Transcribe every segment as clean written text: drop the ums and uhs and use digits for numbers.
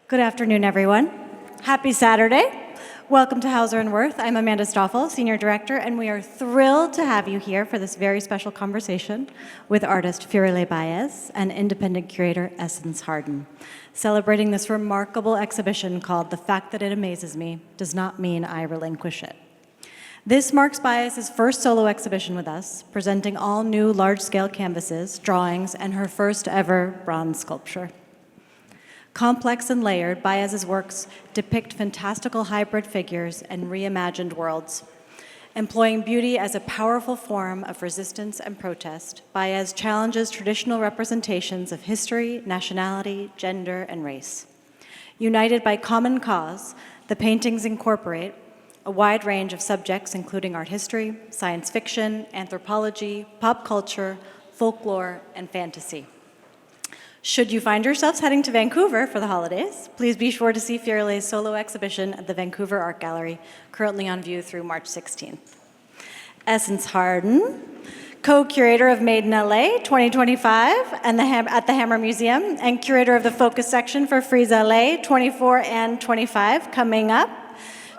Good afternoon, everyone. Happy Saturday. Welcome to Hauser Wirth. I'm Amanda Stoffel, Senior Director, and we are thrilled to have you here for this very special conversation with artist Firelei Báez and independent curator Essence Harden, celebrating this remarkable exhibition called The Fact That It Amazes Me Does Not Mean I Relinquish It. This marks Báez's first solo exhibition with us, presenting all new large-scale canvases, drawings, and her first ever bronze sculpture. Complex and layered, Báez's works depict fantastical hybrid figures and reimagined worlds. Employing beauty as a powerful form of resistance and protest, Báez challenges traditional representations of history, nationality, gender, and race. United by common cause, the paintings incorporate a wide range of subjects including art history, science fiction, anthropology, pop culture, folklore, and fantasy. Should you find yourselves heading to Vancouver for the holidays, please be sure to see Firelei's solo exhibition at the Vancouver Art Gallery, currently on view through March 16th. Essence Harden, co-curator of Made in LA 2025 and at the Hammer Museum, and curator of the Focus section for Frieze LA 24 and 25 coming up.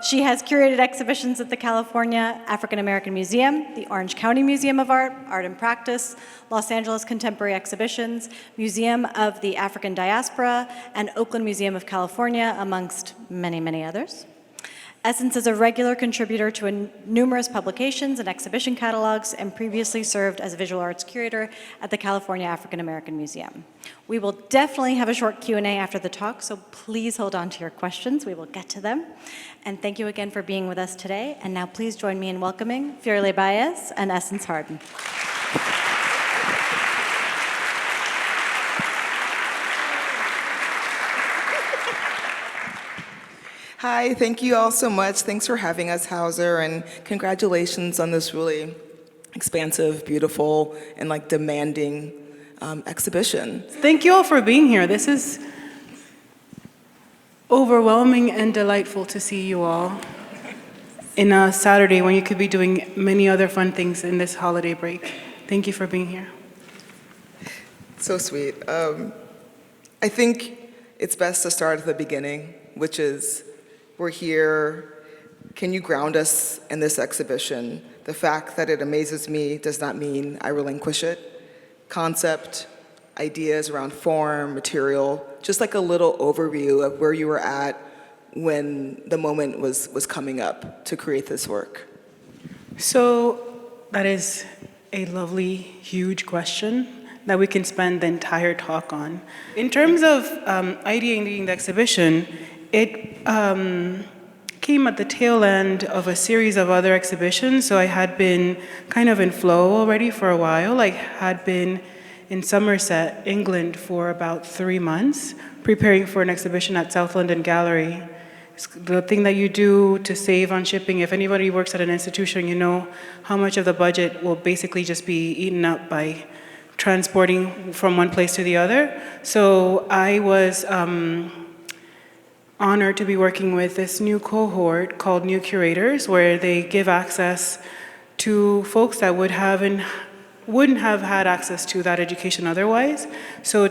She has curated exhibitions at the California African American Museum, the Orange County Museum of Art, Art and Practice, Los Angeles Contemporary Exhibitions, Museum of the African Diaspora, and Oakland Museum of California, amongst many, many others. Essence is a regular contributor to numerous publications and exhibition catalogs and previously served as a visual arts curator at the California African American Museum. We will definitely have a short Q&A after the talk, so please hold on to your questions. We will get to them. And thank you again for being with us today. And now please join me in welcoming Firelei Báez and Essence Harden. Hi, thank you all so much. Thanks for having us, Hauser, and congratulations on this really expansive, beautiful, and demanding exhibition. Thank you all for being here. This is overwhelming and delightful to see you all in a Saturday when you could be doing many other fun things in this holiday break. Thank you for being here. So sweet. I think it's best to start at the beginning, which is we're here. Can you ground us in this exhibition? The fact that it amazes me does not mean I relinquish it. Concept, ideas around form, material, just like a little overview of where you were at when the moment was coming up to create this work. So that is a lovely, huge question that we can spend the entire talk on. In terms of ideating the exhibition, it came at the tail end of a series of other exhibitions, so I had been kind of in flow already for a while. I had been in Somerset, England for about 3 months, preparing for an exhibition at South London Gallery. It's the thing that you do to save on shipping. If anybody works at an institution, you know how much of the budget will basically just be eaten up by transporting from one place to the other. So I was honored to be working with this new cohort called New Curators, where they give access to folks that wouldn't have had access to that education otherwise. So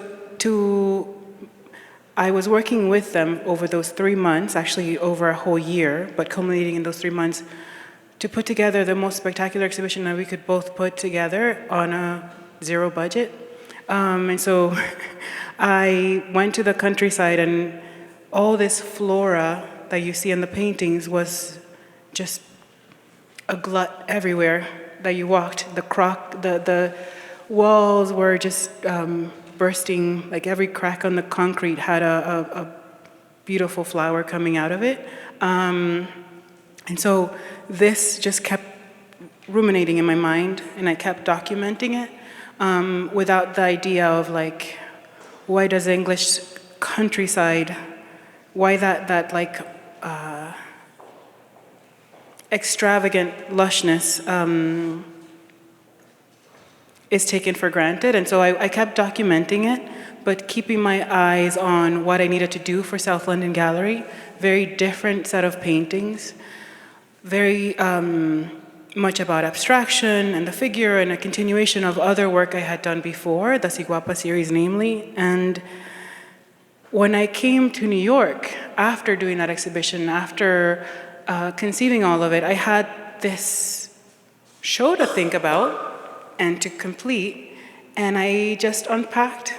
I was working with them over those 3 months, actually over a whole year, but culminating in those 3 months, to put together the most spectacular exhibition that we could both put together on a zero budget. And so I went to the countryside, and all this flora that you see in the paintings was just a glut everywhere that you walked. The walls were just bursting, like every crack on the concrete had a beautiful flower coming out of it. And so this just kept ruminating in my mind, and I kept documenting it without the idea of why does English countryside, why that extravagant lushness is taken for granted. And so I kept documenting it, but keeping my eyes on what I needed to do for South London Gallery. Very different set of paintings, very much about abstraction and the figure, and a continuation of other work I had done before, the Siguapa series namely. And when I came to New York after doing that exhibition, after conceiving all of it, I had this show to think about and to complete, and I just unpacked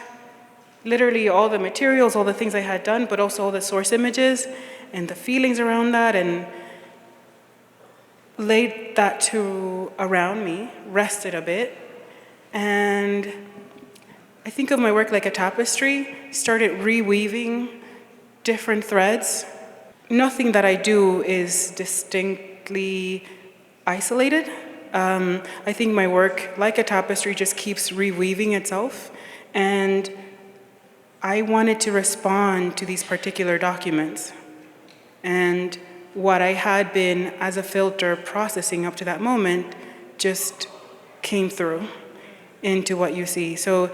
literally all the materials, all the things I had done, but also all the source images and the feelings around that, and laid that to around me, rested a bit, and I think of my work like a tapestry, started reweaving different threads. Nothing that I do is distinctly isolated. I think my work, like a tapestry, just keeps reweaving itself, and I wanted to respond to these particular documents. And what I had been, as a filter, processing up to that moment just came through into what you see. So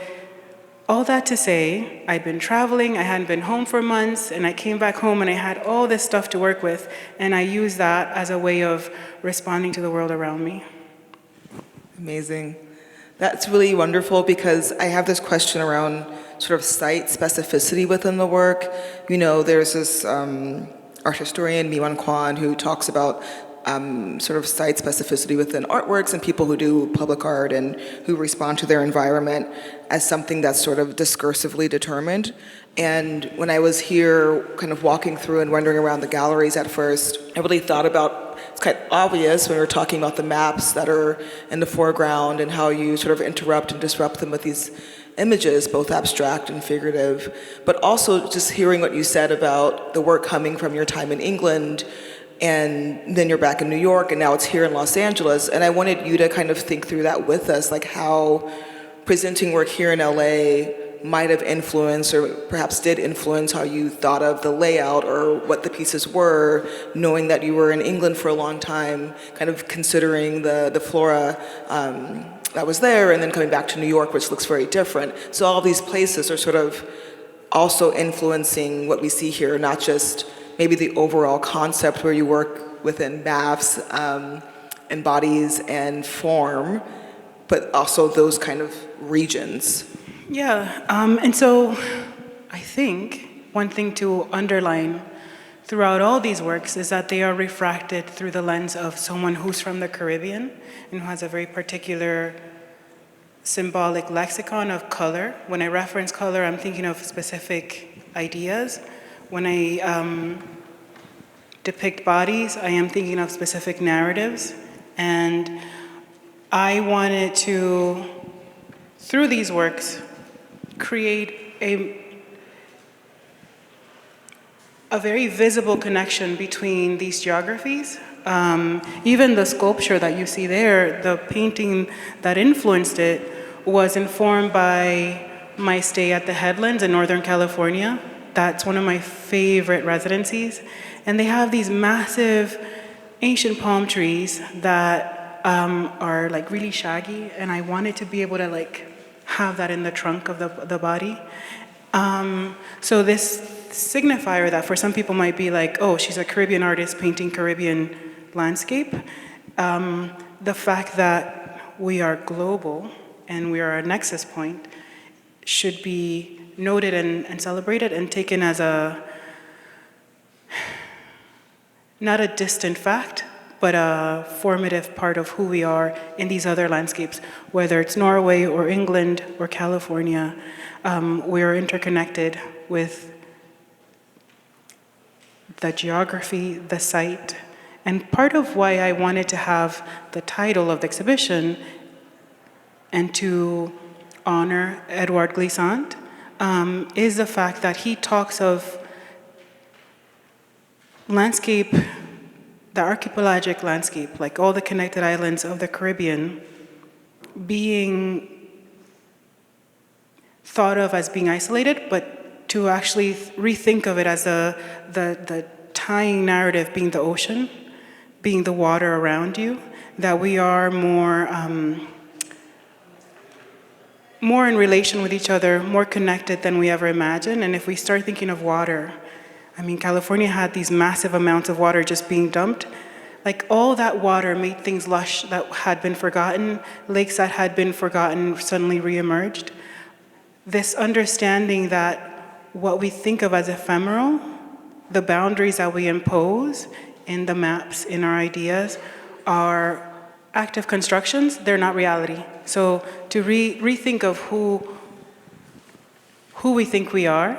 all that to say, I'd been traveling, I hadn't been home for months, and I came back home and I had all this stuff to work with, and I used that as a way of responding to the world around me. Amazing. That's really wonderful, because I have this question around sort of site specificity within the work. You know, there's this art historian, Mi-Wan Kwan, who talks about sort of site specificity within artworks and people who do public art and who respond to their environment as something that's sort of discursively determined. And when I was here kind of walking through and wandering around the galleries at first, I really thought about, it's quite obvious when we're talking about the maps that are in the foreground and how you sort of interrupt and disrupt them with these images, both abstract and figurative, but also just hearing what you said about the work coming from your time in England, and then you're back in New York, and now it's here in Los Angeles. And I wanted you to kind of think through that with us, like how presenting work here in LA might have influenced, or perhaps did influence, how you thought of the layout or what the pieces were, knowing that you were in England for a long time, kind of considering the flora that was there, and then coming back to New York, which looks very different. So all these places are sort of also influencing what we see here, not just maybe the overall concept where you work within maps and bodies and form, but also those kind of regions. Yeah, and so I think one thing to underline throughout all these works is that they are refracted through the lens of someone who's from the Caribbean and who has a very particular symbolic lexicon of color. When I reference color, I'm thinking of specific ideas. When I depict bodies, I am thinking of specific narratives. And I wanted to, through these works, create a very visible connection between these geographies. Even the sculpture that you see there, the painting that influenced it was informed by my stay at the Headlands in Northern California. That's one of my favorite residencies. And they have these massive ancient palm trees that are like really shaggy, and I wanted to be able to like have that in the trunk of the body. So this signifier that for some people might be like, oh, she's a Caribbean artist painting Caribbean landscape. The fact that we are global and we are a nexus point should be noted and celebrated and taken as not a distant fact, but a formative part of who we are in these other landscapes, whether it's Norway or England or California. We are interconnected with the geography, the site, and part of why I wanted to have the title of the exhibition and to honor Edouard Glissant is the fact that he talks of landscape, the archipelagic landscape, like all the connected islands of the Caribbean, being thought of as being isolated, but to actually rethink of it as the tying narrative being the ocean, being the water around you, that we are more in relation with each other, more connected than we ever imagined. And if we start thinking of water, I mean, California had these massive amounts of water just being dumped. Like all that water made things lush that had been forgotten, lakes that had been forgotten suddenly reemerged. This understanding that what we think of as ephemeral, the boundaries that we impose in the maps, in our ideas, are active constructions, they're not reality. So to rethink of who we think we are,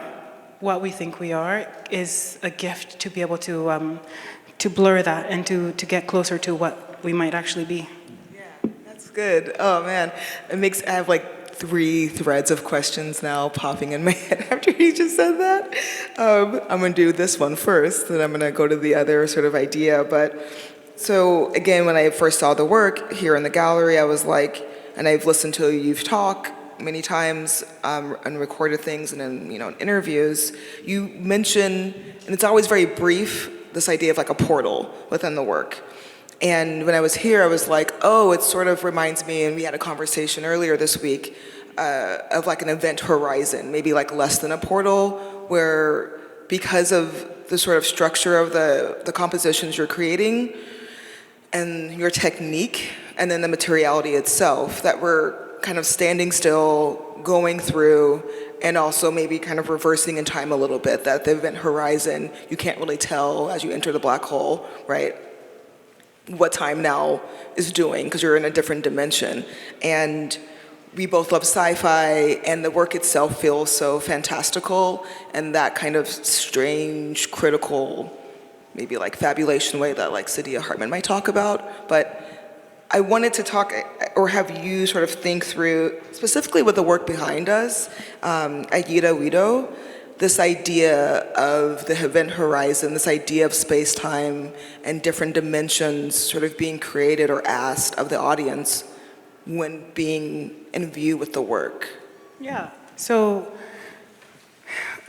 what we think we are, is a gift to be able to blur that and to get closer to what we might actually be. Yeah, that's good. Oh man, I have like 3 threads of questions now popping in my head after you just said that. I'm gonna do this one first, then I'm gonna go to the other sort of idea. But so again, when I first saw the work here in the gallery, I was like, and I've listened to you talk many times and recorded things and in interviews. You mention, and it's always very brief, this idea of like a portal within the work. And when I was here, I was like, oh, it sort of reminds me, and we had a conversation earlier this week, of like an event horizon, maybe like less than a portal, where because of the sort of structure of the compositions you're creating and your technique, and then the materiality itself, that we're kind of standing still, going through, and also maybe kind of reversing in time a little bit, that the event horizon, you can't really tell as you enter the black hole, right, what time now is doing, because you're in a different dimension. And we both love sci-fi, and the work itself feels so fantastical, and that kind of strange, critical, maybe like fabulation way that like Saidiya Hartman might talk about. But I wanted to talk, or have you sort of think through, specifically with the work behind us, Aida Wido, this idea of the event horizon, this idea of space-time and different dimensions sort of being created or asked of the audience when being in view with the work. Yeah, so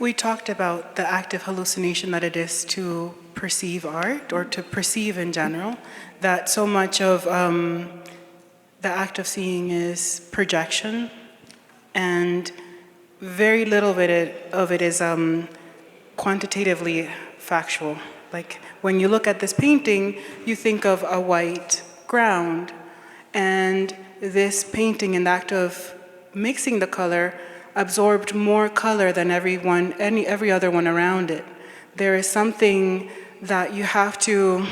we talked about the active hallucination that it is to perceive art, or to perceive in general, that so much of the act of seeing is projection, and very little of it is quantitatively factual. Like when you look at this painting, you think of a white ground, and this painting, in the act of mixing the color, absorbed more color than every other one around it. There is something that you have to,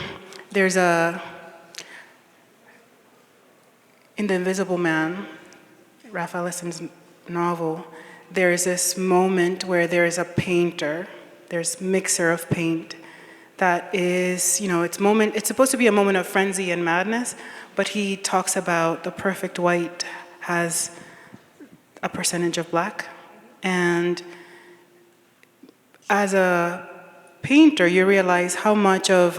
in The Invisible Man, Raphael Essens's novel, there's this moment where there's a painter, there's mixer of paint, that is, it's supposed to be a moment of frenzy and madness, but he talks about the perfect white has a percentage of black. And as a painter, you realize how much of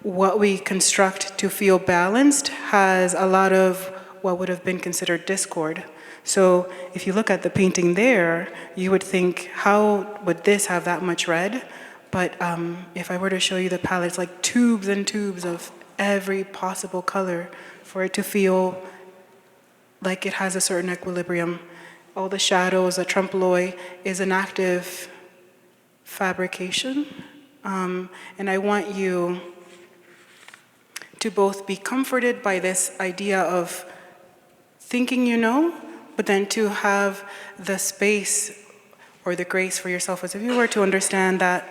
what we construct to feel balanced has a lot of what would have been considered discord. So if you look at the painting there, you would think, how would this have that much red? But if I were to show you the palette, it's like tubes and tubes of every possible color for it to feel like it has a certain equilibrium. All the shadows, the trompe l'oeil is an active fabrication. And I want you to both be comforted by this idea of thinking but then to have the space or the grace for yourself as a viewer to understand that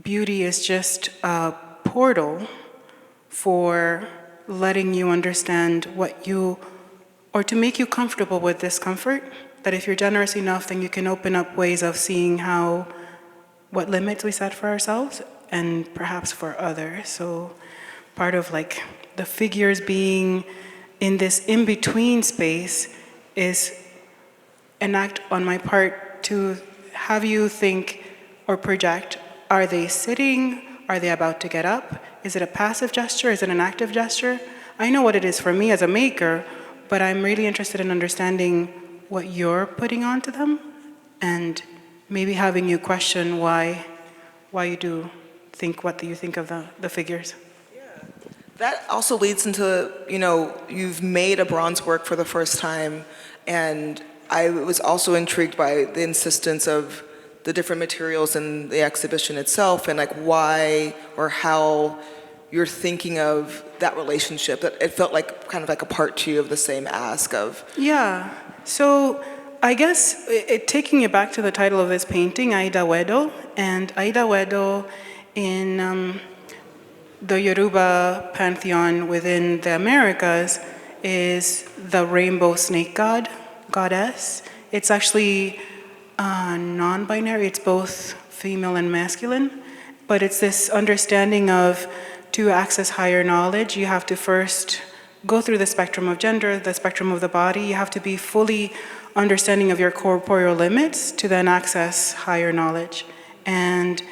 beauty is just a portal for letting you understand or to make you comfortable with discomfort, that if you're generous enough, then you can open up ways of seeing what limits we set for ourselves and perhaps for others. So part of like the figures being in this in-between space is an act on my part to have you think or project, are they sitting? Are they about to get up? Is it a passive gesture? Is it an active gesture? I know what it is for me as a maker, but I'm really interested in understanding what you're putting onto them and maybe having you question why you do think what you think of the figures. That also leads into, you've made a bronze work for the first time, and I was also intrigued by the insistence of the different materials in the exhibition itself, and like why or how you're thinking of that relationship. That it felt like kind of like a part 2 of the same ask of. Yeah, so I guess taking it back to the title of this painting, Aida Wedo, and Aida Wedo in the Yoruba pantheon within the Americas is the rainbow snake goddess. It's actually non-binary, it's both female and masculine, but it's this understanding of to access higher knowledge, you have to first go through the spectrum of gender, the spectrum of the body. You have to be fully understanding of your corporeal limits to then access higher knowledge. And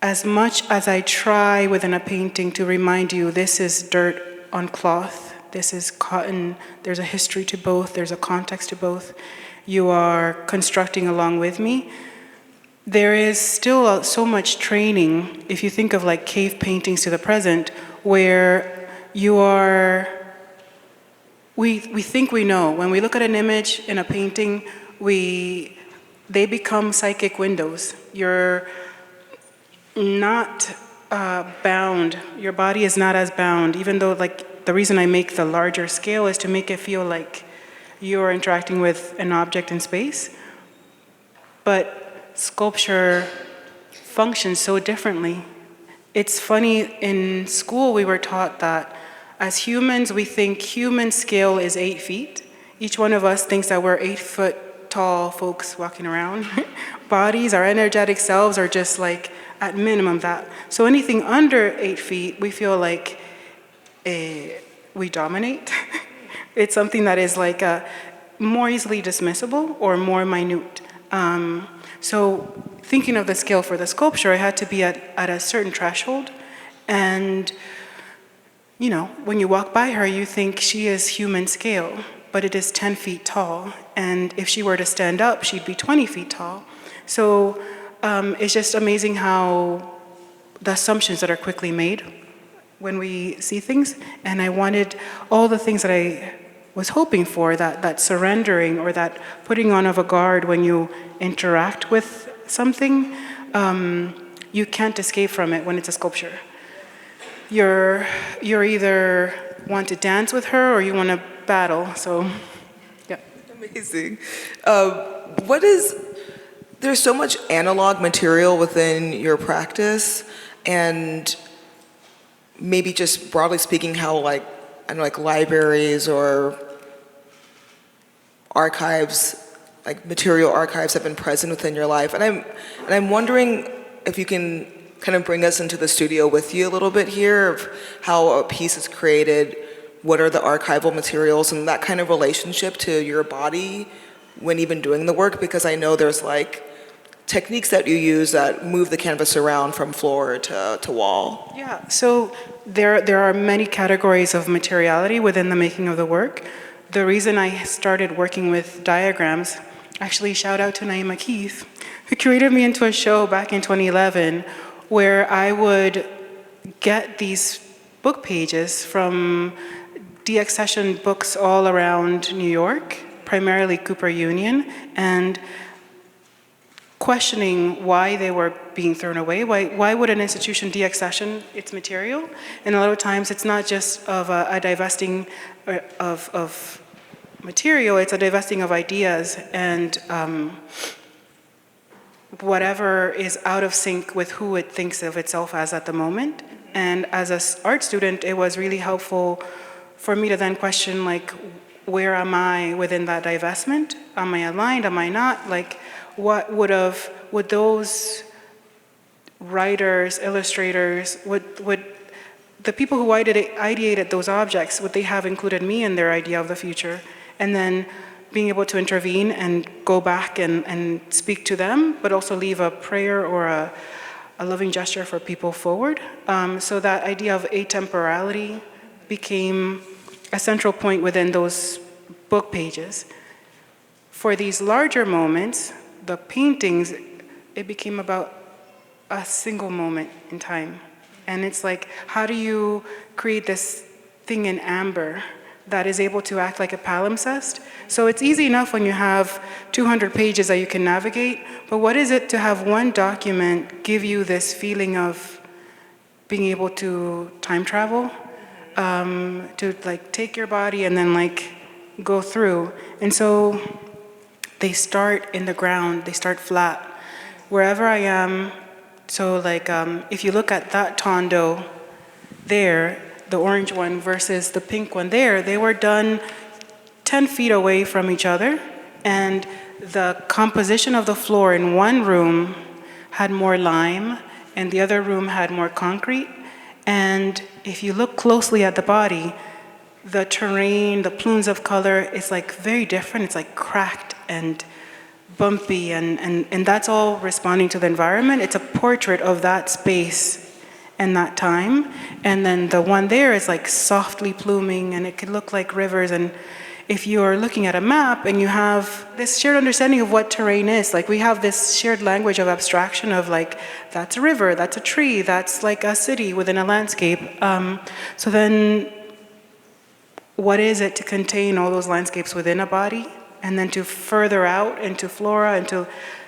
as much as I try within a painting to remind you, this is dirt on cloth, this is cotton, there's a history to both, there's a context to both, you are constructing along with me. There is still so much training, if you think of like cave paintings to the present, where you are, we think we know. When we look at an image in a painting, they become psychic windows. You're not bound, your body is not as bound, even though like the reason I make the larger scale is to make it feel like you're interacting with an object in space. But sculpture functions so differently. It's funny, in school we were taught that as humans, we think human scale is 8 feet. Each one of us thinks that we're 8 foot tall folks walking around. Bodies, our energetic selves are just like at minimum that. So anything under 8 feet, we feel like we dominate. It's something that is like more easily dismissible or more minute. So thinking of the scale for the sculpture, I had to be at a certain threshold. And, you know, when you walk by her, you think she is human scale, but it is 10 feet tall. And if she were to stand up, she'd be 20 feet tall. So it's just amazing how the assumptions that are quickly made when we see things. And I wanted all the things that I was hoping for, that surrendering or that putting on of a guard when you interact with something, you can't escape from it when it's a sculpture. You're either want to dance with her or you want to battle, so, yeah. Amazing. There's so much analog material within your practice, and maybe just broadly speaking, how like libraries or archives, like material archives, have been present within your life. And I'm wondering if you can kind of bring us into the studio with you a little bit here of how a piece is created, what are the archival materials, and that kind of relationship to your body when even doing the work, because I know there's like techniques that you use that move the canvas around from floor to wall. Yeah, so there are many categories of materiality within the making of the work. The reason I started working with diagrams, actually shout out to Naima Keith, who curated me into a show back in 2011 where I would get these book pages from DX session books all around New York, primarily Cooper Union, and questioning why they were being thrown away. Why would an institution deaccession its material? And a lot of times it's not just of a divesting of material, it's a divesting of ideas and whatever is out of sync with who it thinks of itself as at the moment. And as an art student, it was really helpful for me to then question, like, where am I within that divestment? Am I aligned? Am I not? Like, what would those writers, illustrators, would the people who ideated those objects, would they have included me in their idea of the future? And then being able to intervene and go back and speak to them, but also leave a prayer or a loving gesture for people forward. So that idea of atemporality became a central point within those book pages. For these larger moments, the paintings, it became about a single moment in time. And it's like, how do you create this thing in amber that is able to act like a palimpsest? So it's easy enough when you have 200 pages that you can navigate, but what is it to have one document give you this feeling of being able to time travel, to like take your body and then like go through? And so they start in the ground, they start flat. Wherever I am, so like if you look at that tondo there, the orange one versus the pink one there, they were done 10 feet away from each other, and the composition of the floor in one room had more lime, and the other room had more concrete. And if you look closely at the body, the terrain, the plumes of color is like very different. It's like cracked and bumpy, and that's all responding to the environment. It's a portrait of that space and that time. And then the one there is like softly pluming, and it could look like rivers. And if you are looking at a map and you have this shared understanding of what terrain is, like we have this shared language of abstraction of like, that's a river, that's a tree, that's like a city within a landscape. So then what is it to contain all those landscapes within a body? And then to further out into flora, and to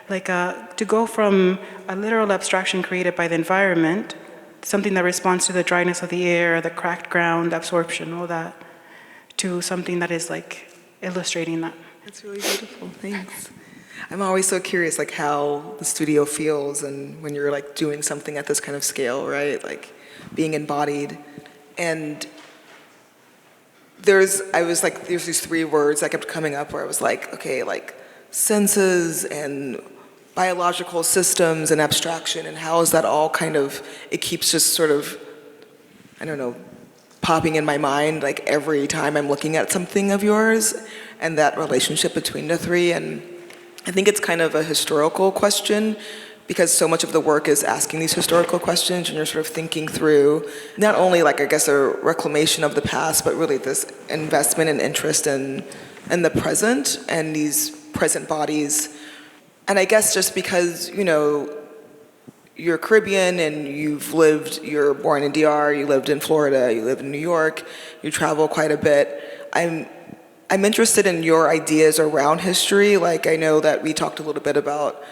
like to go from a literal abstraction created by the environment, something that responds to the dryness of the air, the cracked ground, absorption, all that, to something that is like illustrating that. That's really beautiful, thanks. I'm always so curious like how the studio feels and when you're like doing something at this kind of scale, right? Like being embodied. And there's these three words that kept coming up where I was like, okay, like senses and biological systems and abstraction, and how is that all kind of, it keeps just sort of, I don't know, popping in my mind like every time I'm looking at something of yours, and that relationship between the three. And I think it's kind of a historical question, because so much of the work is asking these historical questions, and you're sort of thinking through not only like, I guess, a reclamation of the past, but really this investment and interest in the present and these present bodies. And I guess just because, you know, you're Caribbean and you're born in DR, you lived in Florida, you live in New York, you travel quite a bit. I'm interested in your ideas around history. Like I know that we talked a little bit about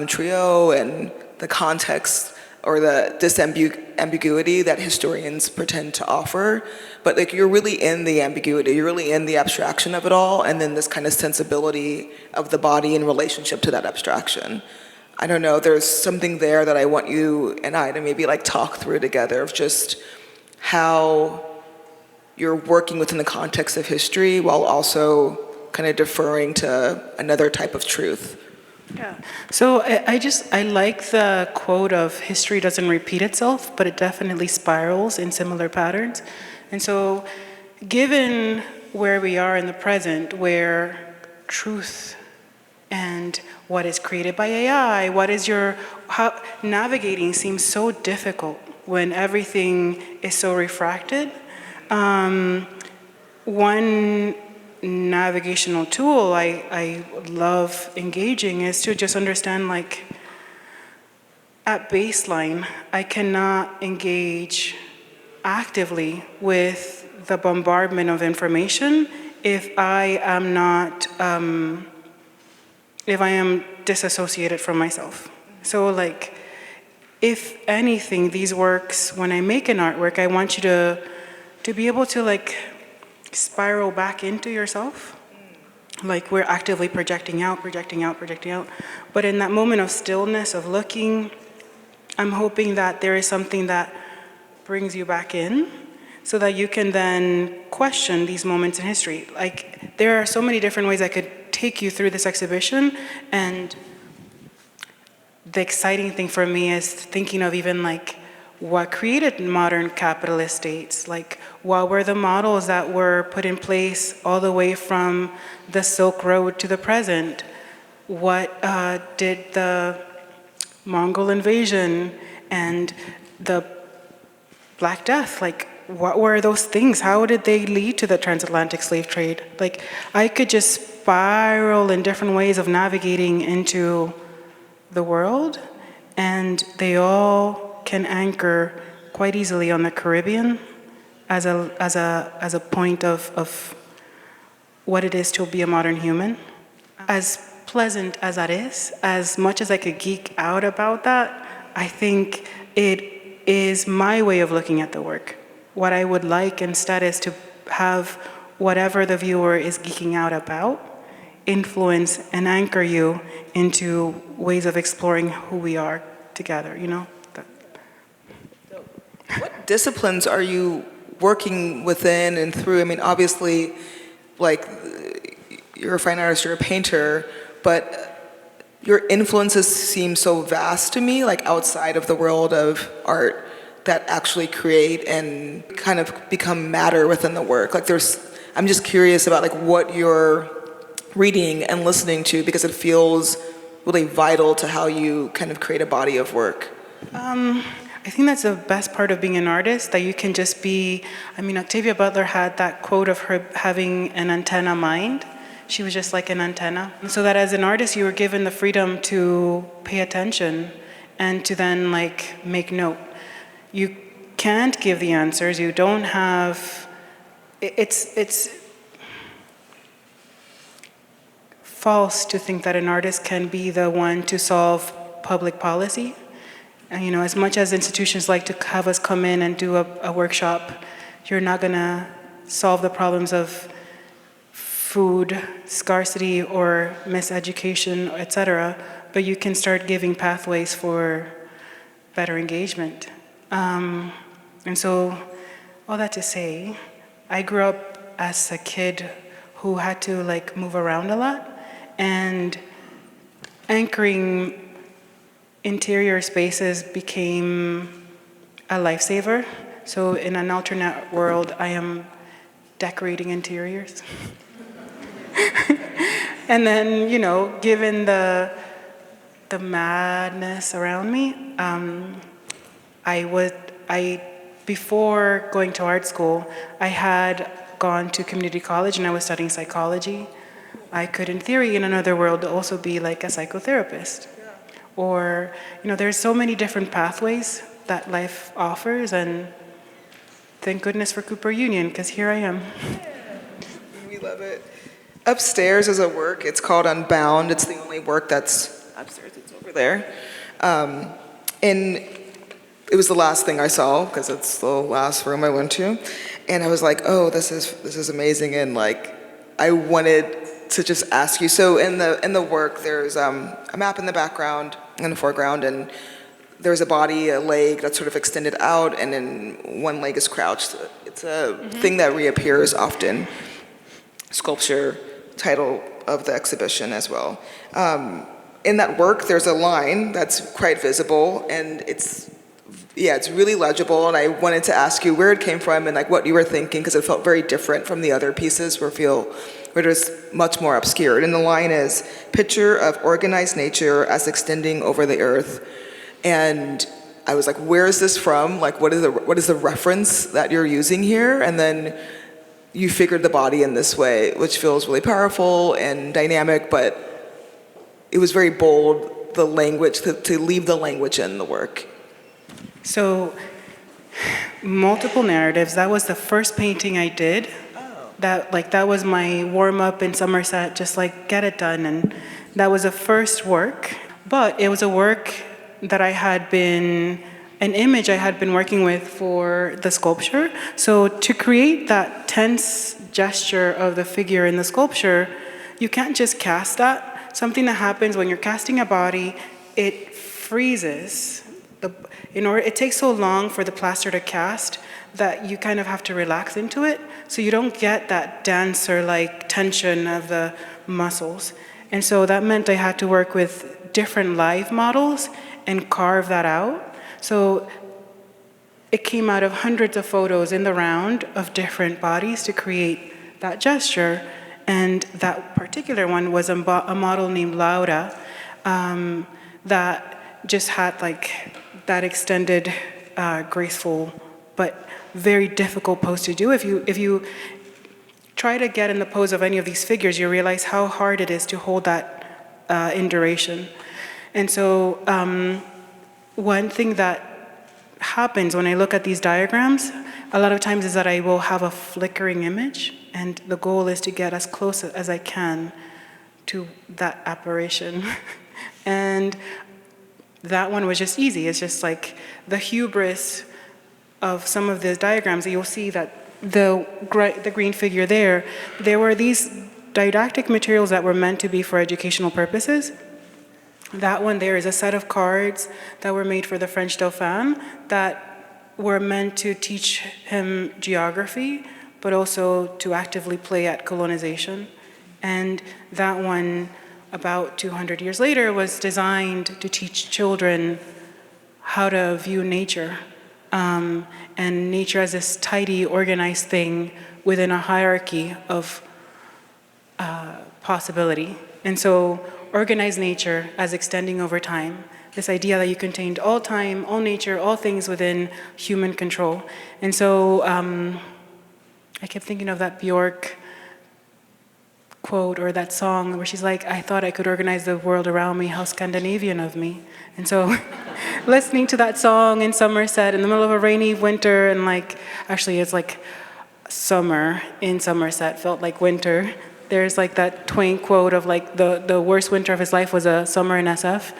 trio and the context or the disambiguity that historians pretend to offer, but like you're really in the ambiguity, you're really in the abstraction of it all, and then this kind of sensibility of the body in relationship to that abstraction. I don't know, there's something there that I want you and I to maybe like talk through together of just how you're working within the context of history while also kind of deferring to another type of truth. Yeah. So I like the quote of history doesn't repeat itself, but it definitely spirals in similar patterns. And so given where we are in the present, where truth and what is created by AI, how navigating seems so difficult when everything is so refracted. One navigational tool I love engaging is to just understand, like, at baseline, I cannot engage actively with the bombardment of information if I am not, if I am disassociated from myself. So, like, if anything, these works, when I make an artwork, I want you to be able to, like, spiral back into yourself. Like we're actively projecting out. But in that moment of stillness, of looking, I'm hoping that there is something that brings you back in so that you can then question these moments in history. Like there are so many different ways I could take you through this exhibition, and the exciting thing for me is thinking of even like what created modern capitalist states, like what were the models that were put in place all the way from the Silk Road to the present? What did the Mongol invasion and the Black Death, like what were those things? How did they lead to the transatlantic slave trade? Like I could just spiral in different ways of navigating into the world, and they all can anchor quite easily on the Caribbean as a point of what it is to be a modern human. As pleasant as that is, as much as I could geek out about that, I think it is my way of looking at the work. What I would like instead is to have whatever the viewer is geeking out about influence and anchor you into ways of exploring who we are together, you know? What disciplines are you working within and through? I mean, obviously, like, you're a fine artist, you're a painter, but your influences seem so vast to me, like outside of the world of art, that actually create and kind of become matter within the work. Like I'm just curious about like what you're reading and listening to, because it feels really vital to how you kind of create a body of work. I think that's the best part of being an artist, that you can just be, I mean, Octavia Butler had that quote of her having an antenna mind. She was just like an antenna. So that as an artist, you were given the freedom to pay attention and to then like make note. You can't give the answers. You don't have, it's false to think that an artist can be the one to solve public policy. And, you know, as much as institutions like to have us come in and do a workshop, you're not gonna solve the problems of food scarcity or miseducation, etc., but you can start giving pathways for better engagement. And so, all that to say, I grew up as a kid who had to like move around a lot, and anchoring interior spaces became a lifesaver. So in an alternate world, I am decorating interiors. And then, you know, given the madness around me, before going to art school, I had gone to community college and I was studying psychology. I could, in theory, in another world, also be like a psychotherapist. Or, you know, there's so many different pathways that life offers, and thank goodness for Cooper Union, because here I am. We love it. Upstairs is a work, it's called Unbound. It's the only work that's upstairs, it's over there. And it was the last thing I saw, because it's the last room I went to. And I was like, oh, this is amazing, and like, I wanted to just ask you. So in the work, there's a map in the background, in the foreground, and there's a body, a leg that's sort of extended out, and then one leg is crouched. It's a thing that reappears often. Sculpture, title of the exhibition as well. In that work, there's a line that's quite visible, and it's really legible, and I wanted to ask you where it came from and like what you were thinking, because it felt very different from the other pieces where it was much more obscured. And the line is, picture of organized nature as extending over the earth. And I was like, where is this from? Like, what is the reference that you're using here? And then you figured the body in this way, which feels really powerful and dynamic, but it was very bold, the language, to leave the language in the work. So, multiple narratives. That was the first painting I did. That was my warm-up in Somerset, just like get it done, and that was a first work. But it was a work that an image I had been working with for the sculpture. So to create that tense gesture of the figure in the sculpture, you can't just cast that. Something that happens when you're casting a body, it freezes. It takes so long for the plaster to cast that you kind of have to relax into it, so you don't get that dancer-like tension of the muscles. And so that meant I had to work with different live models and carve that out. So it came out of hundreds of photos in the round of different bodies to create that gesture. And that particular one was a model named Laura that just had like that extended, graceful, but very difficult pose to do. If you try to get in the pose of any of these figures, you realize how hard it is to hold that in duration. And so one thing that happens when I look at these diagrams, a lot of times, is that I will have a flickering image, and the goal is to get as close as I can to that apparition. And that one was just easy. It's just like the hubris of some of the diagrams. You'll see that the green figure there were these didactic materials that were meant to be for educational purposes. That one there is a set of cards that were made for the French Dauphin that were meant to teach him geography, but also to actively play at colonization. And that one, about 200 years later, was designed to teach children how to view nature, and nature as this tidy, organized thing within a hierarchy of possibility. And so organized nature as extending over time, this idea that you contained all time, all nature, all things within human control. And so I kept thinking of that Bjork quote or that song where she's like, I thought I could organize the world around me, how Scandinavian of me. And so listening to that song in Somerset in the middle of a rainy winter, and like, actually it's like summer in Somerset felt like winter. There's like that Twain quote of like the worst winter of his life was a summer in SF.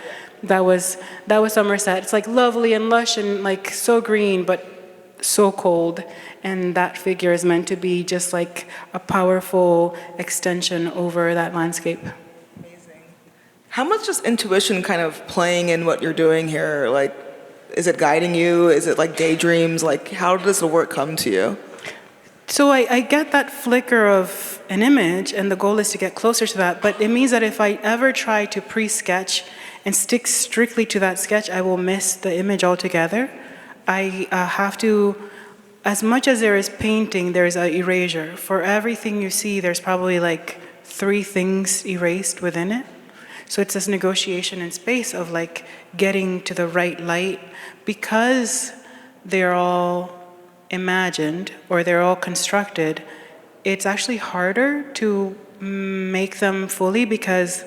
That was Somerset. It's like lovely and lush and like so green, but so cold. And that figure is meant to be just like a powerful extension over that landscape. Amazing. How much is intuition kind of playing in what you're doing here? Like, is it guiding you? Is it like daydreams? Like, how does the work come to you? So I get that flicker of an image, and the goal is to get closer to that. But it means that if I ever try to pre-sketch and stick strictly to that sketch, I will miss the image altogether. I have to, as much as there is painting, there's an erasure. For everything you see, there's probably like 3 things erased within it. So it's this negotiation in space of like getting to the right light, because they're all imagined or they're all constructed. It's actually harder to make them fully, because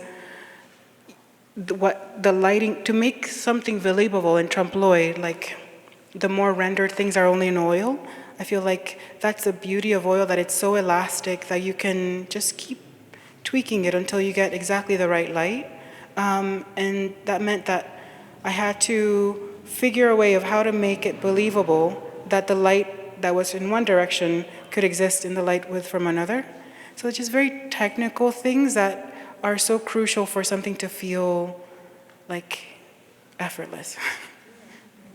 the lighting, to make something believable in trompe-l'oeil, like the more rendered things are only in oil. I feel like that's the beauty of oil, that it's so elastic that you can just keep tweaking it until you get exactly the right light. And that meant that I had to figure a way of how to make it believable that the light that was in one direction could exist in the light from another. So it's just very technical things that are so crucial for something to feel like effortless.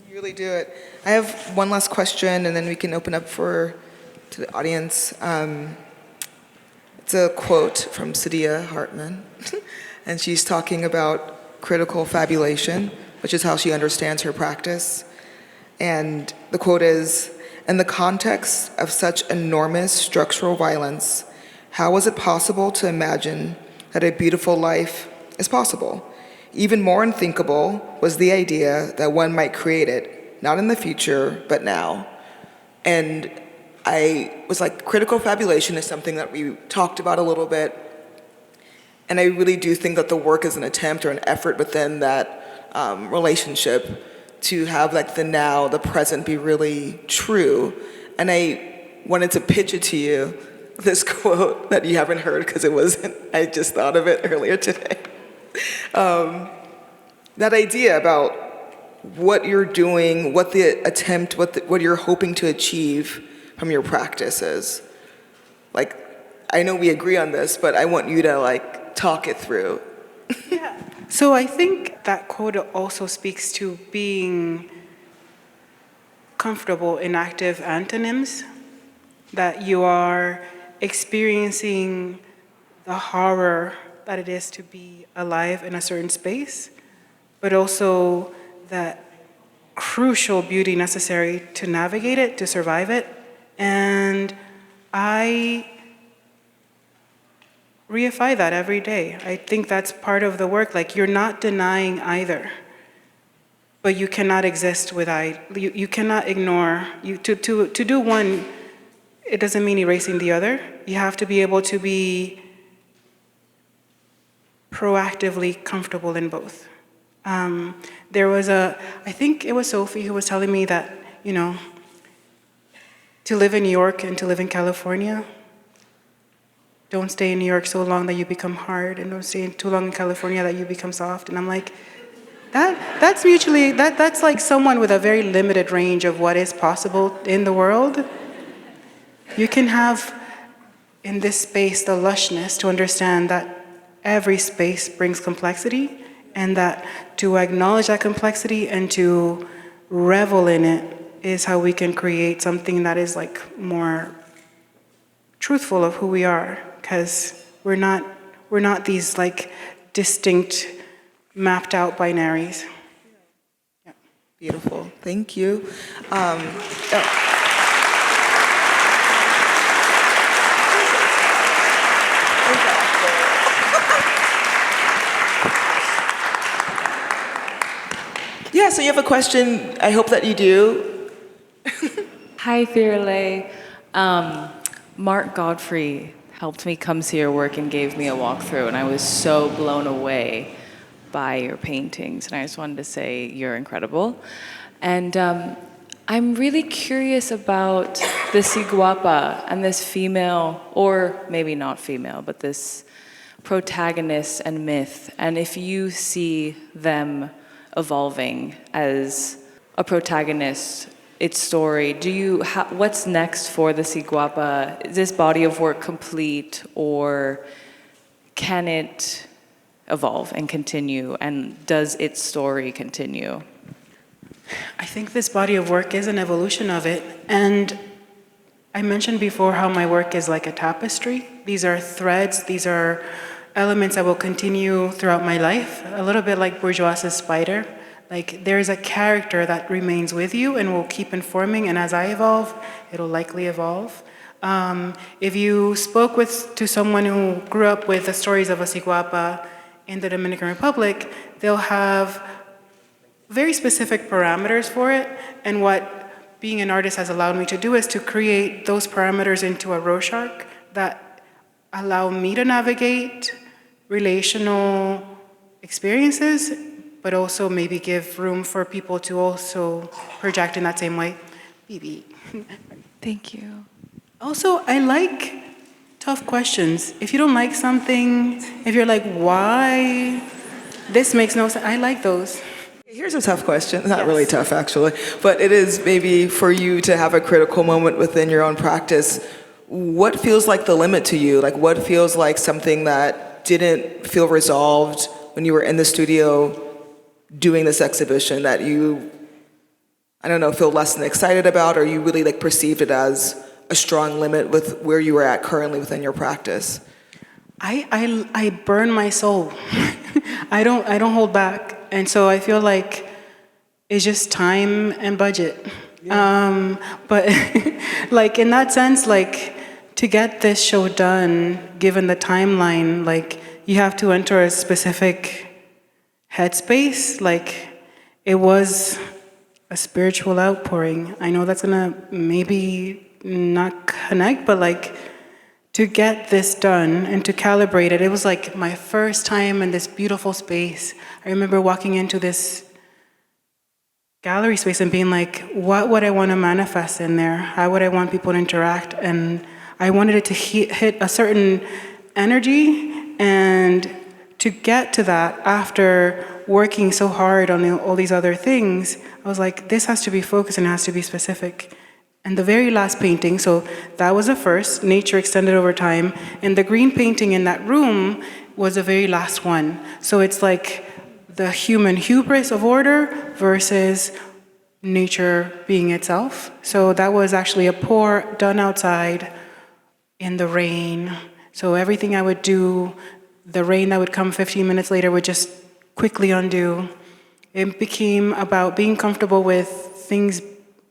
You really do it. I have one last question, and then we can open up to the audience. It's a quote from Saidiya Hartman, and she's talking about critical fabulation, which is how she understands her practice. And the quote is, "In the context of such enormous structural violence, how was it possible to imagine that a beautiful life is possible? Even more unthinkable was the idea that one might create it, not in the future, but now." And I was like, critical fabulation is something that we talked about a little bit. And I really do think that the work is an attempt or an effort within that relationship to have like the now, the present be really true. And I wanted to pitch it to you, this quote that you haven't heard because it wasn't, I just thought of it earlier today. That idea about what you're doing, what the attempt, what you're hoping to achieve from your practice is. Like, I know we agree on this, but I want you to like talk it through. Yeah. So I think that quote also speaks to being comfortable in active antonyms, that you are experiencing the horror that it is to be alive in a certain space, but also that crucial beauty necessary to navigate it, to survive it. And I reify that every day. I think that's part of the work. Like, you're not denying either, but you cannot exist with either. You cannot ignore. To do one, it doesn't mean erasing the other. You have to be able to be proactively comfortable in both. There was I think it was Sophie who was telling me that, to live in New York and to live in California, don't stay in New York so long that you become hard, and don't stay too long in California that you become soft. And I'm like, that's like someone with a very limited range of what is possible in the world. You can have in this space, the lushness, to understand that every space brings complexity, and that to acknowledge that complexity and to revel in it is how we can create something that is like more truthful of who we are, because we're not these like distinct, mapped out binaries. Yeah. Beautiful. Thank you. Yeah, so you have a question. I hope that you do. Hi, Firelei. Mark Godfrey helped me come see your work and gave me a walkthrough, and I was so blown away by your paintings, and I just wanted to say you're incredible. And I'm really curious about the Siguapa and this female, or maybe not female, but this protagonist and myth, and if you see them evolving as a protagonist, its story. What's next for the Siguapa? Is this body of work complete, or can it evolve and continue? And does its story continue? I think this body of work is an evolution of it. And I mentioned before how my work is like a tapestry. These are threads, these are elements that will continue throughout my life, a little bit like Bourgeois's spider. Like there's a character that remains with you and will keep informing, and as I evolve, it'll likely evolve. If you spoke to someone who grew up with the stories of a Siguapa in the Dominican Republic, they'll have very specific parameters for it, and what being an artist has allowed me to do is to create those parameters into a Rorschach that allow me to navigate relational experiences, but also maybe give room for people to also project in that same way. BB. Thank you. Also, I like tough questions. If you don't like something, if you're like, why? This makes no sense. I like those. Here's a tough question. Not really tough, actually, but it is maybe for you to have a critical moment within your own practice. What feels like the limit to you? Like, what feels like something that didn't feel resolved when you were in the studio doing this exhibition that you, I don't know, feel less than excited about, or you really like perceived it as a strong limit with where you were at currently within your practice? I burn my soul. I don't hold back, and so I feel like it's just time and budget. Yeah. But like in that sense, like to get this show done, given the timeline, like you have to enter a specific headspace. Like it was a spiritual outpouring. I know that's gonna maybe not connect, but like to get this done and to calibrate it, it was like my first time in this beautiful space. I remember walking into this gallery space and being like, what would I want to manifest in there? How would I want people to interact? And I wanted it to hit a certain energy, and to get to that after working so hard on all these other things, I was like, this has to be focused and it has to be specific. And the very last painting, so that was the first, nature extended over time, and the green painting in that room was the very last one. So it's like the human hubris of order versus nature being itself. So that was actually a pour done outside in the rain. So everything I would do, the rain that would come 15 minutes later would just quickly undo. It became about being comfortable with things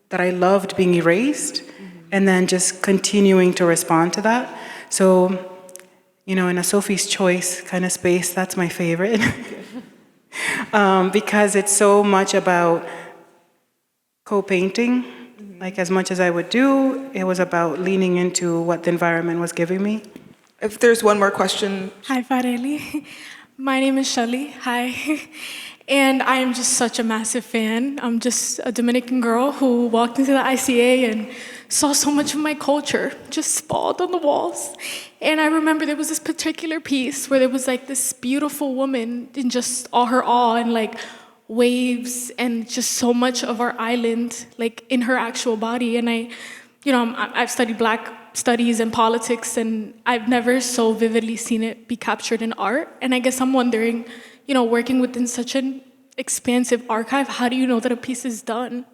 that I loved being erased, and then just continuing to respond to that. So, you know, in a Sophie's Choice kind of space, that's my favorite. Because it's so much about co-painting. Like as much as I would do, it was about leaning into what the environment was giving me. If there's one more question. Hi, Firelei. My name is Shelly. Hi. And I am just such a massive fan. I'm just a Dominican girl who walked into the ICA and saw so much of my culture just sprawled on the walls. And I remember there was this particular piece where there was like this beautiful woman in just all her awe and like waves and just so much of our island like in her actual body. And I've studied Black studies and politics, and I've never so vividly seen it be captured in art. And I guess I'm wondering, working within such an expansive archive, how do you know that a piece is done?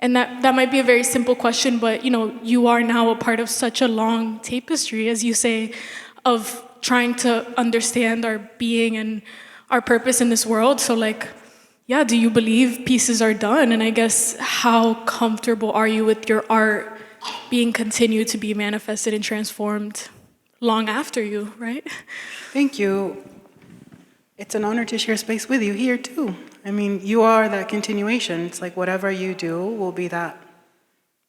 And that might be a very simple question, but you are now a part of such a long tapestry, as you say, of trying to understand our being and our purpose in this world. So do you believe pieces are done? And I guess how comfortable are you with your art being continued to be manifested and transformed long after you, right? Thank you. It's an honor to share space with you here too. I mean, you are that continuation. It's like whatever you do will be that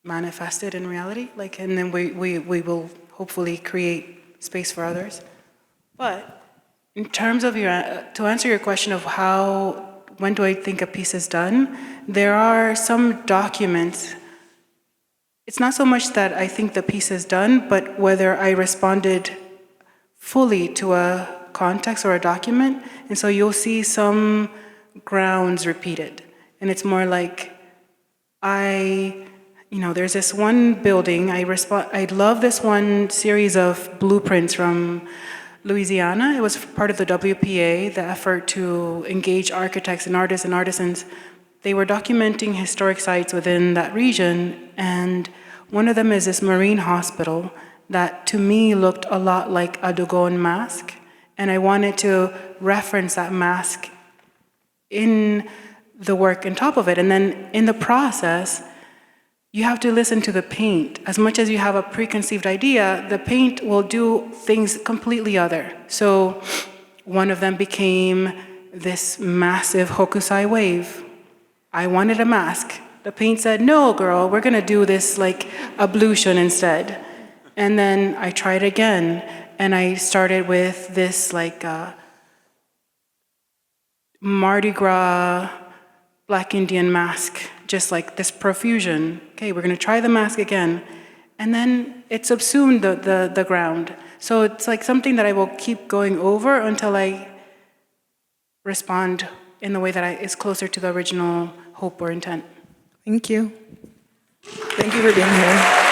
manifested in reality. And then we will hopefully create space for others. But in terms of to answer your question of when do I think a piece is done, there are some documents. It's not so much that I think the piece is done, but whether I responded fully to a context or a document. And so you'll see some grounds repeated. And it's more like, there's this one building, I love this one series of blueprints from Louisiana. It was part of the WPA, the effort to engage architects and artists and artisans. They were documenting historic sites within that region, and one of them is this marine hospital that to me looked a lot like a Dogon mask, and I wanted to reference that mask in the work on top of it. And then in the process, you have to listen to the paint. As much as you have a preconceived idea, the paint will do things completely other. So one of them became this massive hokusai wave. I wanted a mask. The paint said, no, girl, we're gonna do this ablution instead. And then I tried again, and I started with this Mardi Gras Black Indian mask, just like this profusion. Okay, we're gonna try the mask again. And then it subsumed the ground. So it's something that I will keep going over until I respond in the way that is closer to the original hope or intent. Thank you. Thank you for being here.